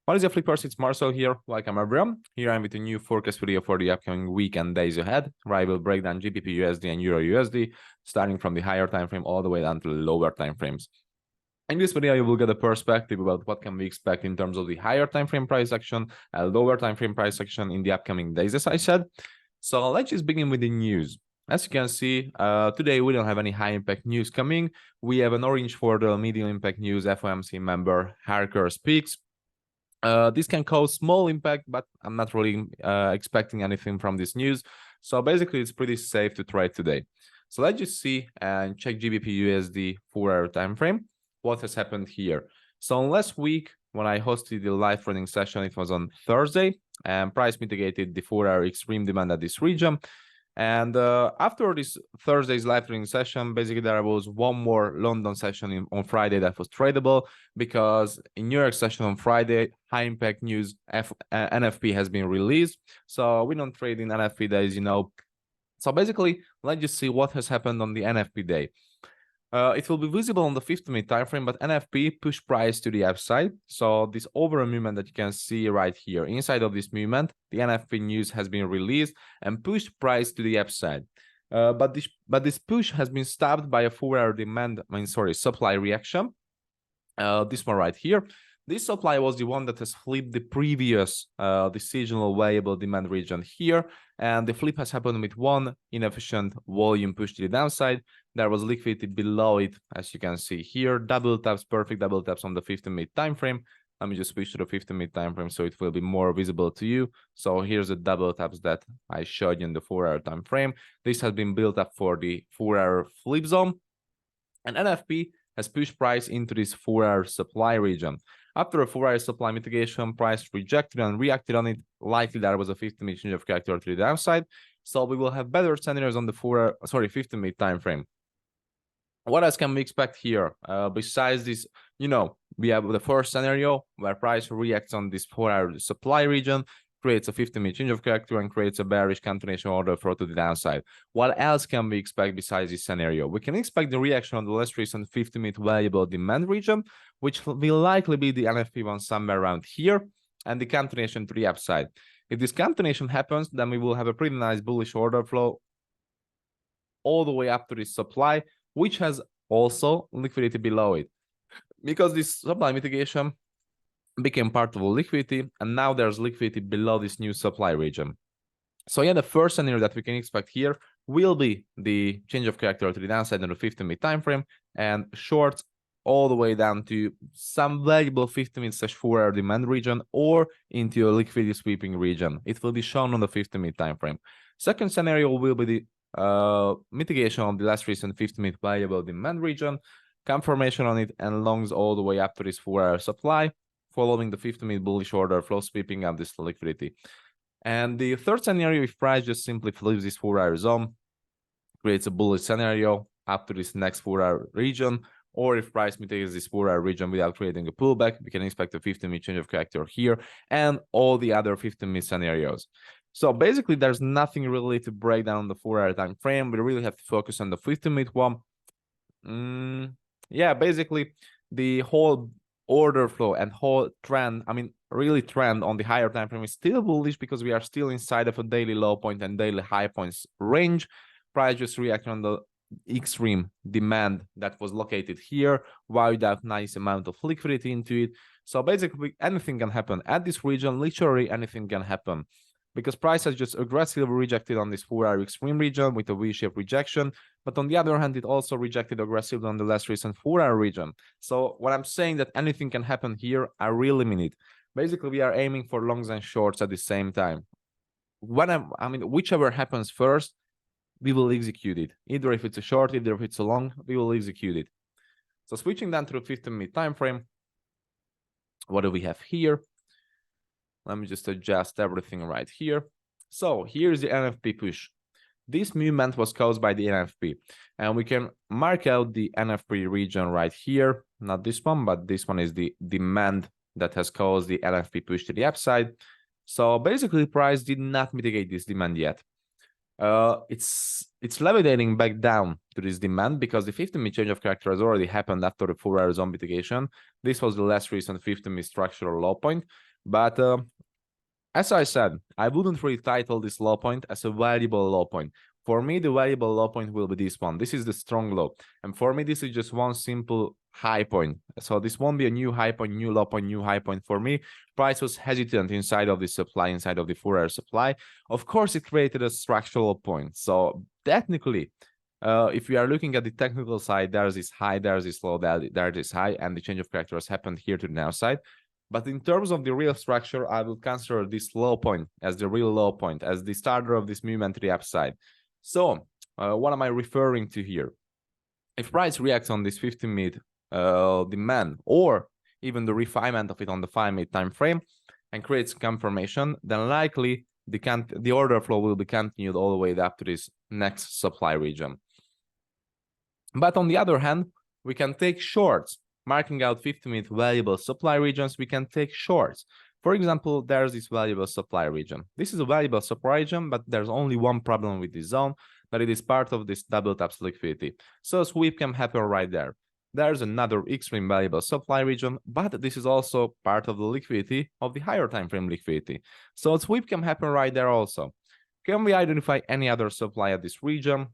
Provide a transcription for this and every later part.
What is your flippers? It's Marcel here. Welcome everyone. Here I'm with a new forecast video for the upcoming week and days ahead, where I will break down GBPUSD and EURUSD, starting from the higher time frame all the way down to the lower time frames. In this video, you will get a perspective about what can we expect in terms of the higher time frame price action and lower time frame price action in the upcoming days, as I said. So let's just begin with the news. As you can see, today we don't have any high impact news coming. We have an orange for the medium impact news. FOMC member Harker speaks. This can cause small impact, but I'm not really expecting anything from this news. So basically, it's pretty safe to trade today. So let's just see and check GBPUSD 4-hour time frame. What has happened here? So last week, when I hosted the live trading session, it was on Thursday, and price mitigated the 4-hour extreme demand at this region. And after this Thursday's live trading session, basically there was one more London session on Friday that was tradable, because in New York session on Friday, high impact news NFP has been released. So we don't trade in NFP days, you know. So basically, let's just see what has happened on the NFP day. It will be visible on the 50-minute time frame, but NFP pushed price to the upside. So this overall movement that you can see right here, inside of this movement, the NFP news has been released and pushed price to the upside. But this push has been stopped by a 4-hour supply reaction. This one right here. This supply was the one that has flipped the previous decisional variable demand region here, and the flip has happened with one inefficient volume push to the downside. There was liquidity below it, as you can see here. Double taps, perfect double taps on the 50-minute time frame. Let me just switch to the 50-minute time frame so it will be more visible to you. So here's the double taps that I showed you in the 4-hour time frame. This has been built up for the 4-hour flip zone, and NFP has pushed price into this 4-hour supply region. After a 4-hour supply mitigation, price rejected and reacted on it. Likely there was a 50-minute change of character to the downside. So we will have better scenarios on the 50-minute time frame. What else can we expect here? Besides this, you know, we have the first scenario where price reacts on this 4-hour supply region, creates a 50-minute change of character, and creates a bearish continuation order flow to the downside. What else can we expect besides this scenario? We can expect the reaction on the less recent 50-minute variable demand region, which will likely be the NFP one somewhere around here, and the continuation to the upside. If this continuation happens, then we will have a pretty nice bullish order flow all the way up to this supply, which has also liquidity below it. Because this supply mitigation became part of the liquidity, and now there's liquidity below this new supply region. So yeah, the first scenario that we can expect here will be the change of character to the downside in the 50-minute time frame, and shorts all the way down to some valuable 50-minute/4-hour demand region or into a liquidity sweeping region. It will be shown on the 50-minute time frame. Second scenario will be the mitigation of the last recent 50-minute variable demand region, confirmation on it, and longs all the way up to this 4-hour supply, following the 50-minute bullish order flow, sweeping up this liquidity. And the third scenario, if price just simply flips this 4-hour zone, creates a bullish scenario up to this next 4-hour region, or if price mitigates this 4-hour region without creating a pullback, we can expect a 50-minute change of character here and all the other 50-minute scenarios. So basically, there's nothing really to break down the 4-hour time frame. We really have to focus on the 50-minute one. Yeah, basically, the whole order flow and whole trend, really trend on the higher time frame is still bullish, because we are still inside of a daily low point and daily high points range. Price just reacted on the extreme demand that was located here, while that nice amount of liquidity into it. So basically, anything can happen at this region. Literally anything can happen, because price has just aggressively rejected on this 4-hour extreme region with a V-shaped rejection. But on the other hand, it also rejected aggressively on the last recent 4-hour region. So what I'm saying that anything can happen here, I really mean it. Basically, we are aiming for longs and shorts at the same time. Whichever happens first, we will execute it. Either if it's a short, either if it's a long, we will execute it. So switching down to the 50-minute time frame, what do we have here? Let me just adjust everything right here. So here's the NFP push. This movement was caused by the NFP, and we can mark out the NFP region right here. Not this one, but this one is the demand that has caused the NFP push to the upside. So basically, price did not mitigate this demand yet. It's levitating back down to this demand because the 50-minute change of character has already happened after the 4-hour zone mitigation. This was the last recent 50-minute structural low point, but as I said, I wouldn't really title this low point as a valuable low point. For me, the valuable low point will be this one. This is the strong low. And for me, this is just one simple high point. So this won't be a new high point, new low point, new high point. For me, price was hesitant inside of the supply, inside of the 4-hour supply. Of course, it created a structural point. So technically, if we are looking at the technical side, there's this high, there's this low, there's this high, and the change of character has happened here to the downside. But in terms of the real structure, I will consider this low point as the real low point, as the starter of this movement to the upside. So what am I referring to here? If price reacts on this 50-minute demand, or even the refinement of it on the 5-minute time frame, and creates confirmation, then likely the order flow will be continued all the way up to this next supply region. But on the other hand, we can take shorts. Marking out 50-minute valuable supply regions, we can take shorts. For example, there's this valuable supply region. This is a valuable supply region, but there's only one problem with this zone, that it is part of this double taps liquidity. So a sweep can happen right there. There's another extreme valuable supply region, but this is also part of the liquidity of the higher time frame liquidity. So a sweep can happen right there also. Can we identify any other supply at this region?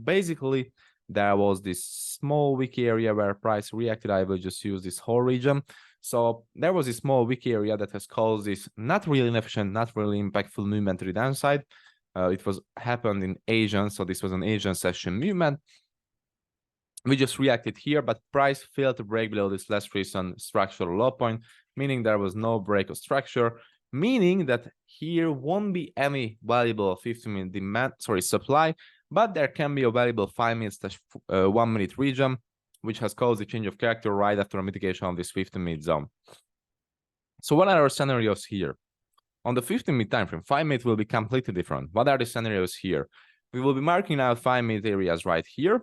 Basically, there was this small wick area where price reacted. I will just use this whole region. So there was a small wick area that has caused this not really inefficient, not really impactful movement to the downside. It was happened in Asian, so this was an Asian session movement. We just reacted here, but price failed to break below this last recent structural low point, meaning there was no break of structure, meaning that here won't be any valuable 50-minute demand, supply, but there can be a valuable 5-minute / 1-minute region, which has caused a change of character right after a mitigation of this 50-minute zone. So what are our scenarios here? On the 50-minute time frame, 5-minute will be completely different. What are the scenarios here? We will be marking out 5-minute areas right here.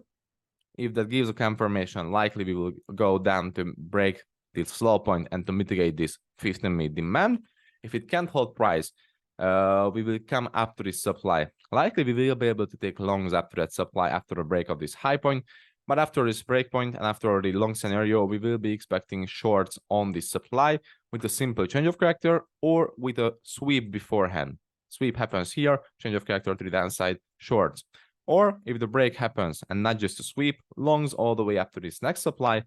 If that gives a confirmation, likely we will go down to break this slow point and to mitigate this 15-minute demand. If it can't hold price, we will come up to this supply. Likely we will be able to take longs up to that supply after the break of this high point. But after this break point and after the long scenario, we will be expecting shorts on this supply with a simple change of character or with a sweep beforehand. Sweep happens here, change of character to the downside, shorts. Or if the break happens and not just a sweep, longs all the way up to this next supply.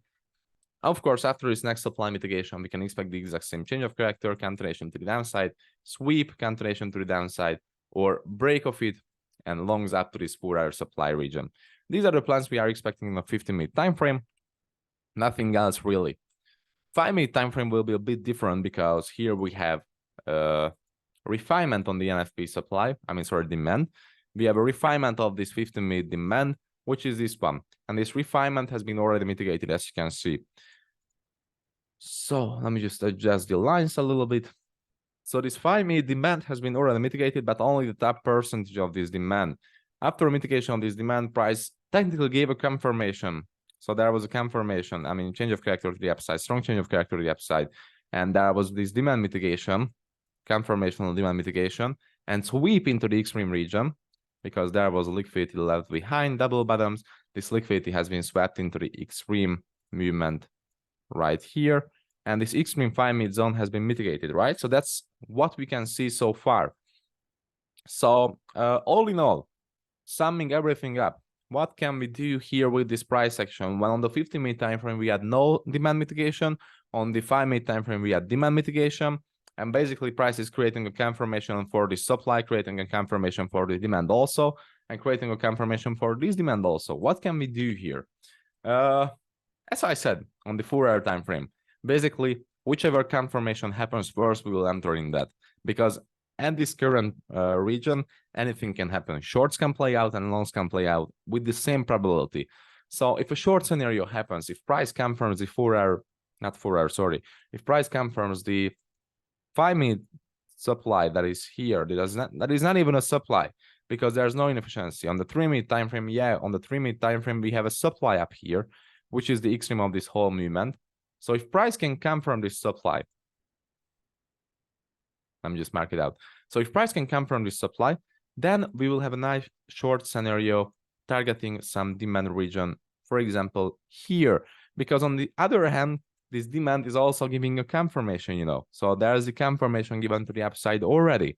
Of course, after this next supply mitigation, we can expect the exact same change of character, continuation to the downside, sweep, continuation to the downside, or break of it and longs up to this 4-hour supply region. These are the plans we are expecting in a 50-minute time frame. Nothing else really. 5-minute time frame will be a bit different because here we have refinement on the NFP supply. Demand. We have a refinement of this 50-minute demand, which is this one. And this refinement has been already mitigated, as you can see. So let me just adjust the lines a little bit. So this 5-minute demand has been already mitigated, but only the top percentage of this demand. After mitigation of this demand, price technically gave a confirmation. So there was a confirmation, change of character to the upside, strong change of character to the upside. And there was this demand mitigation, confirmational demand mitigation, and sweep into the extreme region, because there was liquidity left behind, double bottoms. This liquidity has been swept into the extreme movement right here. And this extreme 5-minute zone has been mitigated, right? So that's what we can see so far. So all in all, summing everything up, what can we do here with this price action? Well, on the 50-minute time frame, we had no demand mitigation. On the 5-minute time frame, we had demand mitigation. And basically, price is creating a confirmation for the supply, creating a confirmation for the demand also, and creating a confirmation for this demand also. What can we do here? As I said, on the 4-hour time frame, basically, whichever confirmation happens first, we will enter in that. Because at this current region, anything can happen. Shorts can play out and longs can play out with the same probability. So if a short scenario happens, if price confirms the 4-hour, if price confirms the 5-minute supply that is here, that is not even a supply, because there's no inefficiency. On the 3-minute time frame, on the 3-minute time frame, we have a supply up here, which is the extreme of this whole movement. So if price can come from this supply, let me just mark it out. So if price can come from this supply, Then we will have a nice short scenario targeting some demand region, for example, here, because on the other hand, this demand is also giving a confirmation, you know, so there's a confirmation given to the upside already.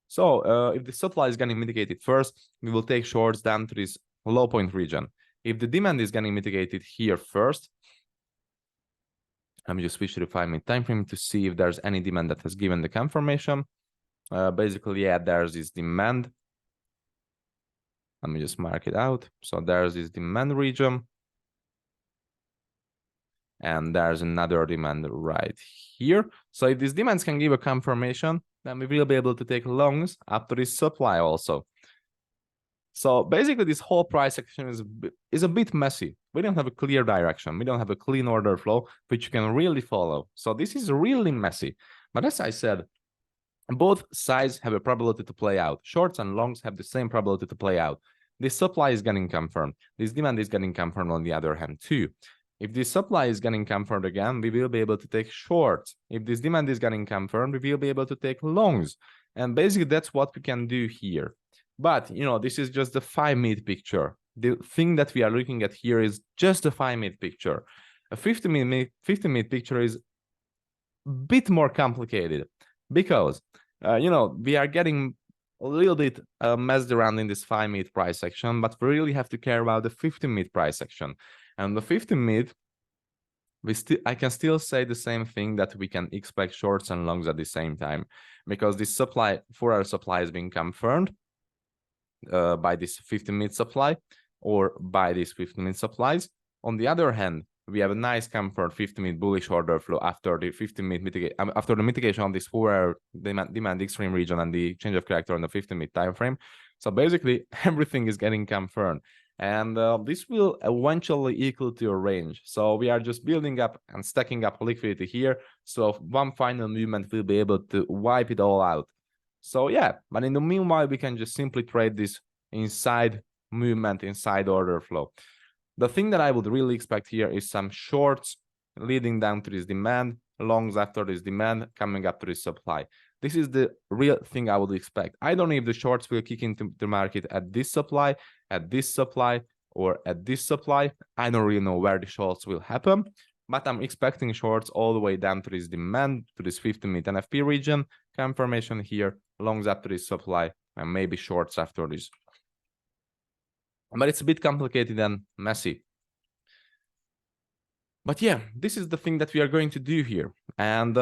So if the supply is getting mitigated first, we will take shorts down to this low point region. If the demand is getting mitigated here first, let me just switch to the 5-minute time frame to see if there's any demand that has given the confirmation. Basically, yeah, there's this demand. Let me just mark it out. So there's this demand region. And there's another demand right here. So if these demands can give a confirmation, then we will be able to take longs up to this supply also. So basically, this whole price action is a bit messy. We don't have a clear direction. We don't have a clean order flow, which you can really follow. So this is really messy. But as I said, both sides have a probability to play out. Shorts and longs have the same probability to play out. This supply is getting confirmed. This demand is getting confirmed on the other hand too. If this supply is getting confirmed again, we will be able to take shorts. If this demand is getting confirmed, we will be able to take longs. And basically, that's what we can do here. But, you know, this is just the 5-minute picture. The thing that we are looking at here is just a 5-minute picture. A 50-minute picture is a bit more complicated because, you know, we are getting a little bit messed around in this 5-minute price action, but we really have to care about the 50-minute price action. And the 50-minute, I can still say the same thing, that we can expect shorts and longs at the same time, because this supply, 4-hour supply, is being confirmed by this 50-minute supply or by these 50-minute supplies. On the other hand, we have a nice comfort 50-minute bullish order flow after the 50-minute after the mitigation of this 4-hour demand extreme region and the change of character on the 50-minute time frame. So basically, everything is getting confirmed. And this will eventually equal to a range. So we are just building up and stacking up liquidity here. So one final movement will be able to wipe it all out. So yeah, but in the meanwhile, we can just simply trade this inside movement, inside order flow. The thing that I would really expect here is some shorts leading down to this demand, longs after this demand, coming up to this supply. This is the real thing I would expect. I don't know if the shorts will kick into the market at this supply, or at this supply. I don't really know where the shorts will happen, but I'm expecting shorts all the way down to this demand, to this 50-minute NFP region, confirmation here, longs after this supply, and maybe shorts after this. But it's a bit complicated and messy. But yeah, this is the thing that we are going to do here. And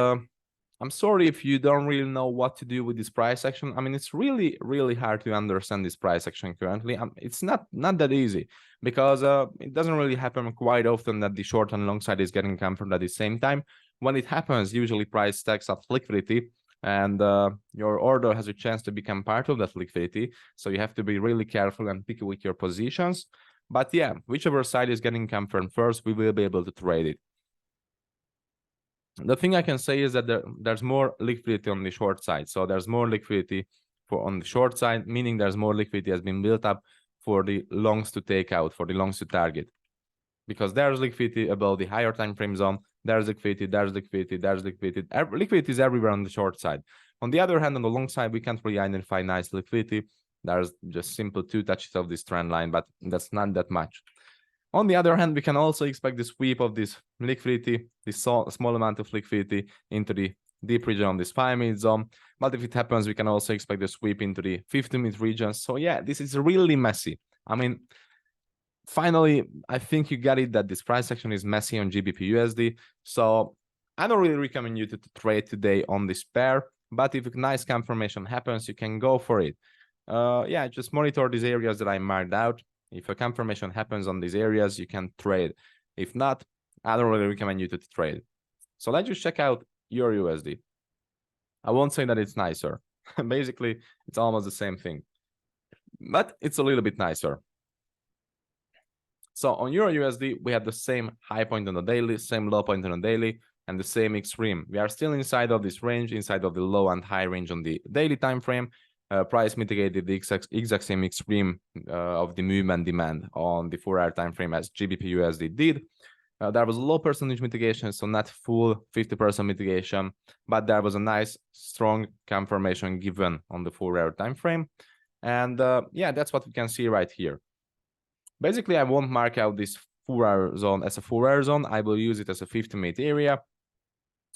I'm sorry if you don't really know what to do with this price action. I mean, it's really, really hard to understand this price action currently. It's not that easy, because it doesn't really happen quite often that the short and long side is getting confirmed at the same time. When it happens, usually price stacks up liquidity, and your order has a chance to become part of that liquidity. So you have to be really careful and picky with your positions. But yeah, whichever side is getting confirmed first, we will be able to trade it. The thing I can say is that there's more liquidity on the short side. So there's more liquidity on the short side, meaning there's more liquidity has been built up for the longs to take out, for the longs to target. Because there's liquidity above the higher time frame zone, there's liquidity, there's liquidity, there's liquidity. Liquidity is everywhere on the short side. On the other hand, on the long side, we can't really identify nice liquidity. There's just simple 2 touches of this trend line, but that's not that much. On the other hand, we can also expect the sweep of this liquidity, this small amount of liquidity into the deep region of this 5-minute zone. But if it happens, we can also expect the sweep into the 50-minute region. So yeah, this is really messy. I mean, finally, I think you got it that this price action is messy on GBPUSD. So I don't really recommend you to trade today on this pair. But if a nice confirmation happens, you can go for it. Yeah, just monitor these areas that I marked out. If a confirmation happens on these areas, you can trade. If not, I don't really recommend you to trade. So let's just check out EURUSD. I won't say that it's nicer. Basically, it's almost the same thing, but it's a little bit nicer. So on EURUSD, we have the same high point on the daily, same low point on the daily, and the same extreme. We are still inside of this range, inside of the low and high range on the daily time frame. Price mitigated the exact same extreme of the movement demand on the 4-hour time frame as GBPUSD did. There was a low percentage mitigation, so not full 50% mitigation, but there was a nice strong confirmation given on the 4-hour time frame. And yeah, that's what we can see right here. Basically, I won't mark out this 4-hour zone as a 4-hour zone. I will use it as a 50-minute area.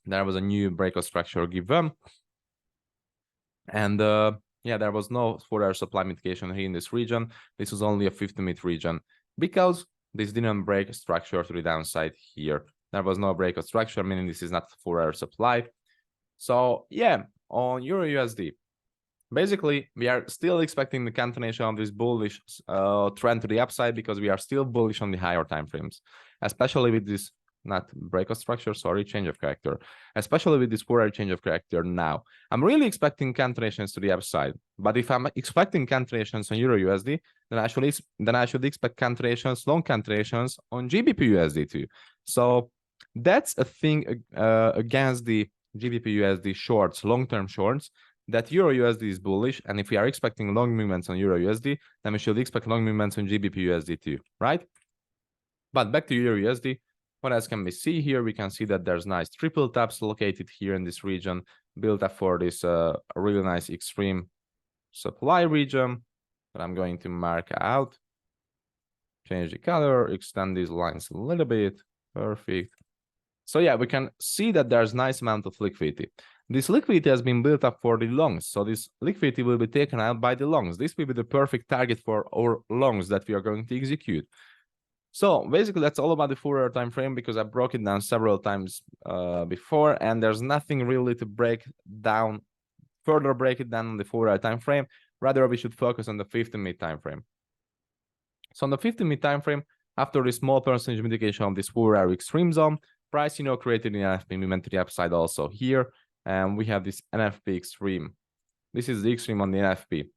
There was a new breakout structure given. And yeah, there was no 4-hour supply mitigation here in this region. This was only a 50-minute region because this didn't break structure to the downside here. There was no breakout structure, meaning this is not 4-hour supply. So yeah, on EURUSD, basically, we are still expecting the continuation of this bullish trend to the upside because we are still bullish on the higher time frames, especially with this not breakout structure, sorry, change of character, especially with this 4-hour change of character now. I'm really expecting continuations to the upside, but if I'm expecting continuations on EURUSD, then I should expect continuations, long continuations on GBPUSD too. So that's a thing against the GBPUSD shorts, long-term shorts, that EURUSD is bullish, and if we are expecting long movements on EURUSD, then we should expect long movements on GBPUSD too, right? But back to EURUSD, what else can we see here? We can see that there's nice triple taps located here in this region, built up for this really nice extreme supply region that I'm going to mark out. Change the color, extend these lines a little bit. Perfect. So yeah, we can see that there's nice amount of liquidity. This liquidity has been built up for the longs, so this liquidity will be taken out by the longs. This will be the perfect target for our longs that we are going to execute. So basically, that's all about the 4-hour time frame because I broke it down several times before, and there's nothing really to further break it down on the 4-hour time frame. Rather, we should focus on the 50-minute time frame. So on the 50-minute time frame, after this small percentage mitigation of this 4-hour extreme zone, price, created an NFP movement to the upside also here. And we have this NFP extreme. This is the extreme on the NFP.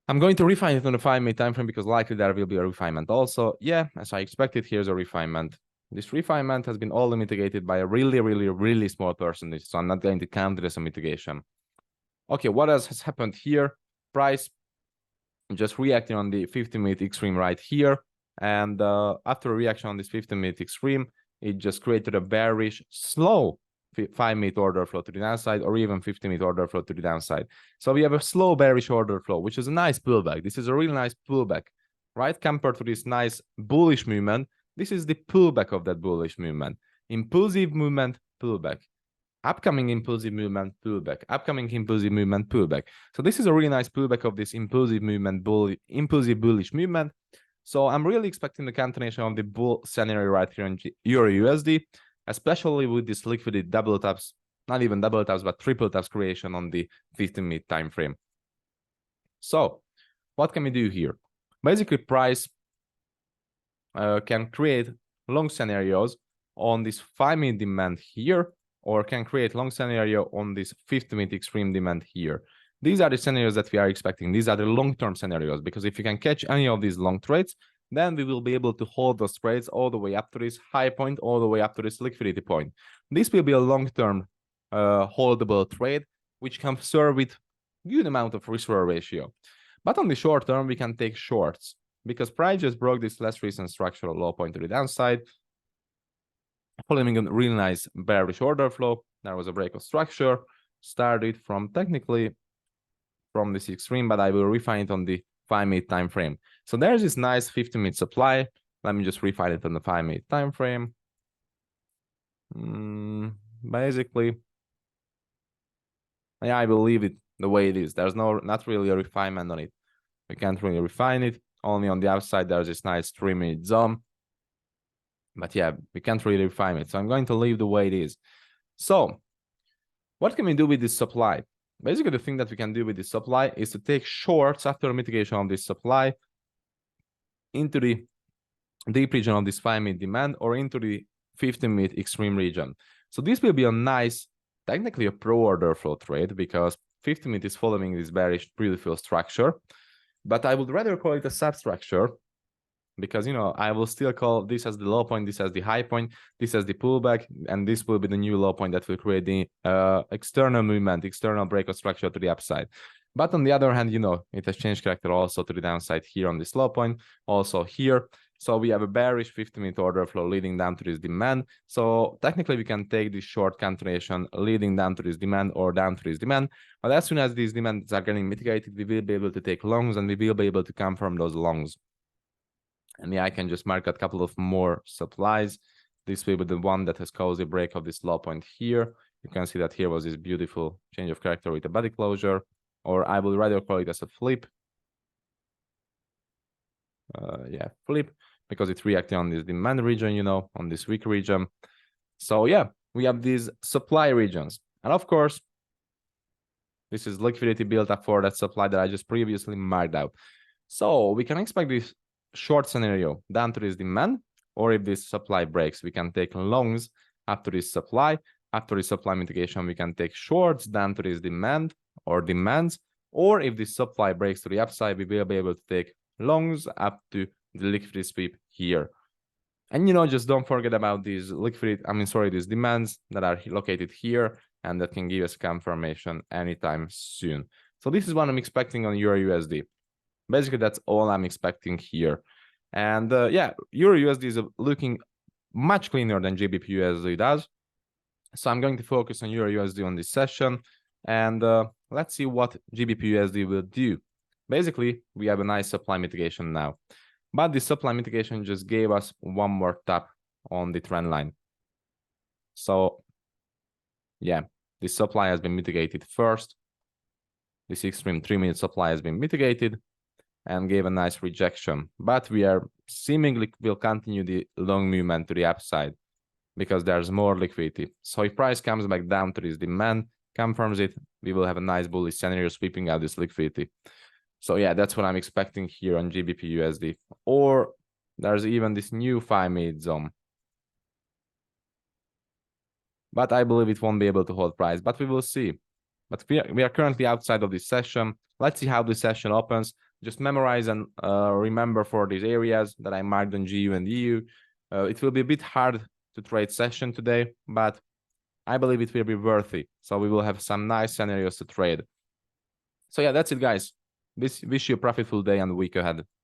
I'm going to refine it on the 5-minute time frame because likely there will be a refinement also. Yeah, as I expected, here's a refinement. This refinement has been only mitigated by a really small percentage, so I'm not going to count it as a mitigation. Okay, what else has happened here? Price just reacting on the 50-minute extreme right here. And after a reaction on this 50-minute extreme, it just created a bearish, slow 5-minute order flow to the downside, or even 50-minute order flow to the downside. So we have a slow bearish order flow, which is a nice pullback. This is a really nice pullback, right? Compared to this nice bullish movement, this is the pullback of that bullish movement. Impulsive movement, pullback. Upcoming impulsive movement, pullback. Upcoming impulsive movement, pullback. So this is a really nice pullback of this impulsive movement, impulsive bullish movement. So I'm really expecting the continuation of the bull scenario right here in EURUSD, especially with this liquidity double taps, not even double taps, but triple taps creation on the 15-minute time frame. So what can we do here? Basically, price can create long scenarios on this 5-minute demand here, or can create long scenario on this 50-minute extreme demand here. These are the scenarios that we are expecting. These are the long-term scenarios, because if you can catch any of these long trades, then we will be able to hold those trades all the way up to this high point, all the way up to this liquidity point. This will be a long-term holdable trade, which can serve with good amount of risk-reward ratio. But on the short term, we can take shorts because price just broke this last recent structural low point to the downside, following a really nice bearish order flow. There was a breakout structure, started from technically from this extreme, but I will refine it on the 5-minute time frame. So there's this nice 50-minute supply. Let me just refine it on the 5-minute time frame. Basically, yeah, I will leave it the way it is. There's not really a refinement on it. We can't really refine it. Only on the upside, there's this nice 3-minute zone. But yeah, we can't really refine it. So I'm going to leave the way it is. So what can we do with this supply? Basically, the thing that we can do with this supply is to take shorts after mitigation of this supply into the deep region of this 5-minute demand or into the 15-minute extreme region. So this will be a nice, technically a pro order flow trade because 50-minute is following this bearish pre-fill structure. But I would rather call it a substructure because, I will still call this as the low point, this as the high point, this as the pullback, and this will be the new low point that will create the external movement, external breakout structure to the upside. But on the other hand, it has changed character also to the downside here on this low point, also here. So we have a bearish 50-minute order flow leading down to this demand. So technically we can take this short continuation leading down to this demand or down to this demand. But as soon as these demands are getting mitigated, we will be able to take longs and we will be able to confirm those longs. And yeah, I can just mark a couple of more supplies. This will be the one that has caused a break of this low point here. You can see that here was this beautiful change of character with a body closure, or I will rather call it as a flip. Yeah, flip, because it's reacting on this demand region, you know, on this weak region. So yeah, we have these supply regions. And of course, this is liquidity built up for that supply that I just previously marked out. So we can expect this short scenario down to this demand, or if this supply breaks, we can take longs up to this supply. After this supply mitigation, we can take shorts down to this demand or demands, or if this supply breaks to the upside, we will be able to take longs up to the liquidity sweep here. And, you know, just don't forget about these these demands that are located here and that can give us confirmation anytime soon. So this is what I'm expecting on EURUSD. Basically, that's all I'm expecting here. And yeah, EURUSD is looking much cleaner than GBPUSD does. So I'm going to focus on EURUSD on this session. And let's see what GBPUSD will do. Basically, we have a nice supply mitigation now. But the supply mitigation just gave us one more tap on the trend line. So yeah, the supply has been mitigated first. This extreme 3-minute supply has been mitigated and gave a nice rejection. But we are seemingly will continue the long movement to the upside because there's more liquidity. So if price comes back down to this demand, confirms it, we will have a nice bullish scenario sweeping out this liquidity. So yeah, that's what I'm expecting here on GBPUSD. Or there's even this new 5-minute zone. But I believe it won't be able to hold price, but we will see. But we are currently outside of this session. Let's see how this session opens. Just memorize and remember for these areas that I marked on GU and EU. It will be a bit hard to trade session today, but I believe it will be worthy. So we will have some nice scenarios to trade. So yeah, that's it, guys. Wish you a profitable day and week ahead.